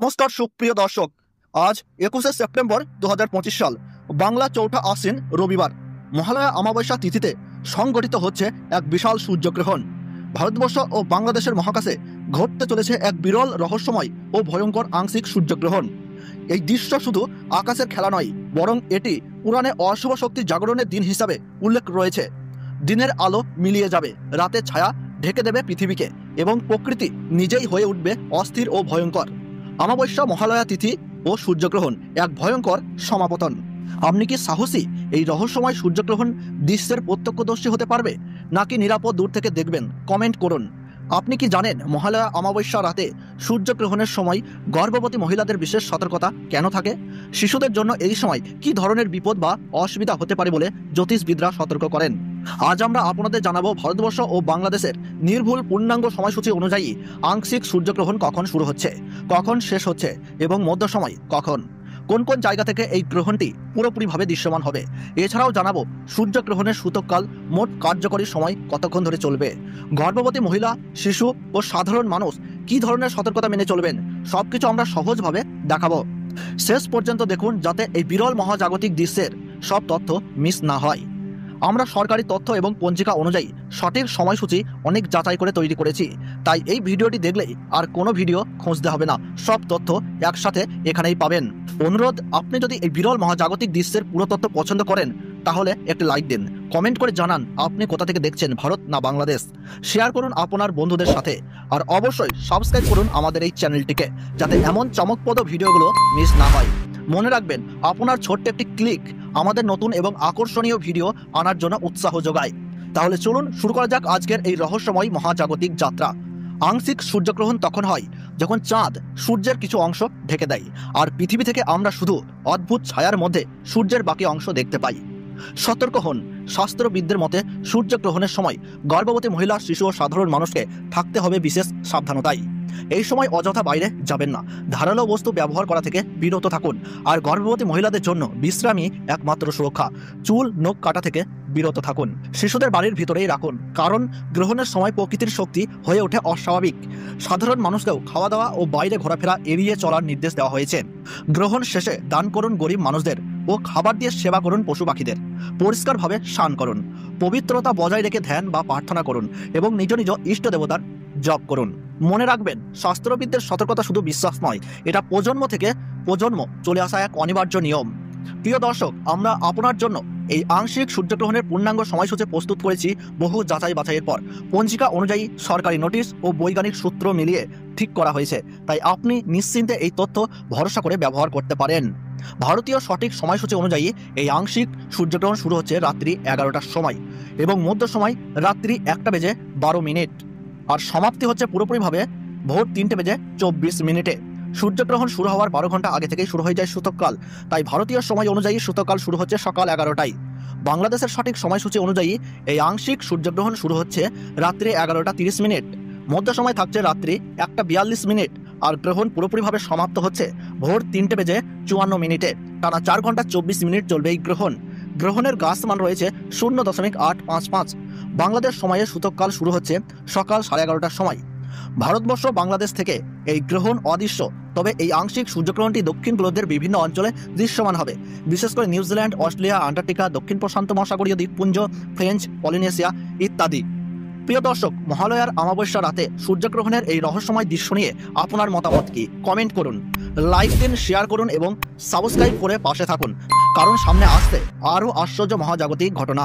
নমস্কার সুপ্রিয় দর্শক। আজ 21শে সেপ্টেম্বর 2025 সাল, বাংলা চৌঠা আশ্বিন, রবিবার। মহালয়া অমাবস্যা তিথিতে সংঘটিত হচ্ছে এক বিশাল সূর্যগ্রহণ। ভারতবর্ষ ও বাংলাদেশের মহাকাশে ঘটতে চলেছে এক বিরল, রহস্যময় ও ভয়ঙ্কর আংশিক সূর্যগ্রহণ। এই দৃশ্য শুধু আকাশের খেলা নয়, বরং এটি পুরাণে অশুভ শক্তি জাগরণের দিন হিসাবে উল্লেখ রয়েছে। দিনের আলো মিলিয়ে যাবে, রাতের ছায়া ঢেকে দেবে পৃথিবীকে, এবং প্রকৃতি নিজেই হয়ে উঠবে অস্থির ও ভয়ঙ্কর। অমাবস্যা, মহালয়া তিথি ও সূর্যগ্রহণ এক ভয়ঙ্কর সমাপতন। আপনি কি সাহসী এই রহস্যময় সূর্যগ্রহণ দৃশ্যের প্রত্যক্ষদর্শী হতে পারবে, নাকি নিরাপদ দূর থেকে দেখবেন? কমেন্ট করুন। আপনি কি জানেন মহালয়া অমাবস্যা রাতে সূর্যগ্রহণের সময় গর্ভবতী মহিলাদের বিশেষ সতর্কতা কেন থাকে? শিশুদের জন্য এই সময় কি ধরনের বিপদ বা অসুবিধা হতে পারে বলে জ্যোতিষবিদরা সতর্ক করেন? আজ আমরা আপনাদের জানাবো ভারতবর্ষ ও বাংলাদেশের নির্ভুল পূর্ণাঙ্গ সময়সূচি অনুযায়ী আংশিক সূর্যগ্রহণ কখন শুরু হচ্ছে, কখন শেষ হচ্ছে এবং মধ্য সময় কখন, কোন কোন জায়গা থেকে এই গ্রহণটি পুরোপুরিভাবে দৃশ্যমান হবে। এছাড়াও জানাবো সূর্যগ্রহণের সূতককাল, মোট কার্যকরী সময় কতক্ষণ ধরে চলবে, গর্ভবতী মহিলা, শিশু ও সাধারণ মানুষ কী ধরনের সতর্কতা মেনে চলবেন। সবকিছু আমরা সহজভাবে দেখাবো। শেষ পর্যন্ত দেখুন, যাতে এই বিরল মহাজাগতিক দৃশ্যের সব তথ্য মিস না হয়। আমরা সরকারি তথ্য এবং পঞ্জিকা অনুযায়ী সঠিক সময়সূচি অনেক যাচাই করে তৈরি করেছি, তাই এই ভিডিওটি দেখলেই আর কোনো ভিডিও খুঁজতে হবে না, সব তথ্য একসাথে এখানেই পাবেন। অনুরোধ, আপনি যদি এই বিরল মহাজাগতিক দৃশ্যের পুরো তথ্য পছন্দ করেন তাহলে একটি লাইক দিন, কমেন্ট করে জানান আপনি কোথা থেকে দেখছেন, ভারত না বাংলাদেশ। শেয়ার করুন আপনার বন্ধুদের সাথে, আর অবশ্যই সাবস্ক্রাইব করুন আমাদের এই চ্যানেলটিকে, যাতে এমন চমকপ্রদ ভিডিওগুলো মিস না হয়। মনে রাখবেন, আপনার ছোট্ট একটি ক্লিক আমাদের নতুন এবং আকর্ষণীয় ভিডিও আনার জন্য উৎসাহ যোগায়। তাহলে চলুন শুরু করা যাক আজকের এই রহস্যময় মহাজাগতিক যাত্রা। আংশিক সূর্যগ্রহণ তখন হয় যখন চাঁদ সূর্যের কিছু অংশ ঢেকে দেয়, আর পৃথিবী থেকে আমরা শুধু অদ্ভুত ছায়ার মধ্যে সূর্যের বাকি অংশ দেখতে পাই। সতর্ক হন, শাস্ত্রবিদদের মতে সূর্যগ্রহণের সময় গর্ভবতী মহিলা, শিশু ও সাধারণ মানুষকে থাকতে হবে বিশেষ সাবধানতায়। এই সময় অযথা বাইরে যাবেন না, ধারালো বস্তু ব্যবহার করা থেকে বিরত থাকুন, আর গর্ভবতী মহিলাদের জন্য বিশ্রামই একমাত্র সুরক্ষা। চুল নখ কাটা থেকে বিরত থাকুন। শিশুদের বাড়ির ভিতরেই রাখুন, কারণ গ্রহণের সময় প্রকৃতির শক্তি হয়ে ওঠে অস্বাভাবিক। সাধারণ মানুষকেও খাওয়া দাওয়া ও বাইরে ঘোরাফেরা এড়িয়ে চলার নির্দেশ দেওয়া হয়েছে। গ্রহণ শেষে দান করুন গরিব মানুষদের ও খাবার দিয়ে সেবা করুন পশু পাখিদের। পরিষ্কারভাবে স্নান করুন, পবিত্রতা বজায় রেখে ধ্যান বা প্রার্থনা করুন এবং নিজ নিজ ইষ্ট দেবতার জপ করুন। মনে রাখবেন, শাস্ত্রবিদদের সতর্কতা শুধু বিশ্বাস নয়, এটা প্রজন্ম থেকে প্রজন্ম চলে আসা এক অনিবার্য নিয়ম। প্রিয় দর্শক, আমরা আপনার জন্য এই আংশিক সূর্যগ্রহণের পূর্ণাঙ্গ সময়সূচি প্রস্তুত করেছি বহু যাচাই বাছাইয়ের পর। পঞ্জিকা অনুযায়ী সরকারি নোটিশ ও বৈজ্ঞানিক সূত্র মিলিয়ে ঠিক করা হয়েছে, তাই আপনি নিশ্চিন্তে এই তথ্য ভরসা করে ব্যবহার করতে পারেন। ভারতীয় সঠিক সময়সূচি অনুযায়ী এই আংশিক সূর্যগ্রহণ শুরু হচ্ছে রাত্রি 11টার সময় এবং মধ্য সময় রাত্রি 1:12, আর সমাপ্তি হচ্ছে পুরোপুরিভাবে ভোর 3:24। সূর্যগ্রহণ শুরু হওয়ার 12 ঘন্টা আগে থেকেই শুরু হয়ে যায় সূতককাল, তাই ভারতীয় সময় অনুযায়ী সূতককাল শুরু হচ্ছে সকাল 11টায়। বাংলাদেশের সঠিক সময়সূচি অনুযায়ী এই আংশিক সূর্যগ্রহণ শুরু হচ্ছে রাত্রি 11:30, মধ্য সময় থাকছে রাত্রি 1:42, আর গ্রহণ পুরোপুরিভাবে সমাপ্ত হচ্ছে ভোর 3:54। টানা 4 ঘন্টা 24 মিনিট চলবে এই গ্রহণ। গ্রহণের গাসমান রয়েছে 0.855। বাংলাদেশ সময়ে সূতককাল শুরু হচ্ছে সকাল 11:30টার সময়। ভারতবর্ষ বাংলাদেশ থেকে এই গ্রহণ অদৃশ্য, তবে এই আংশিক সূর্যগ্রহণটি দক্ষিণ গোলকের বিভিন্ন অঞ্চলে দৃশ্যমান হবে, বিশেষ করে নিউজিল্যান্ড, অস্ট্রেলিয়া, আন্টার্কটিকা, দক্ষিণ প্রশান্ত মহাসাগরীয় দ্বীপপুঞ্জ, ফ্রেঞ্চ পলিনেশিয়া ইত্যাদি। প্রিয় দর্শক, মহালয়ার অমাবস্যা রাতে সূর্যগ্রহণের এই রহস্যময় দৃশ্য নিয়ে আপনার মতামত কি? কমেন্ট করুন, লাইক দিন, শেয়ার করুন এবং সাবস্ক্রাইব করে পাশে থাকুন, কারণ সামনে আসছে আরও আশ্চর্য মহাজাগতিক ঘটনা।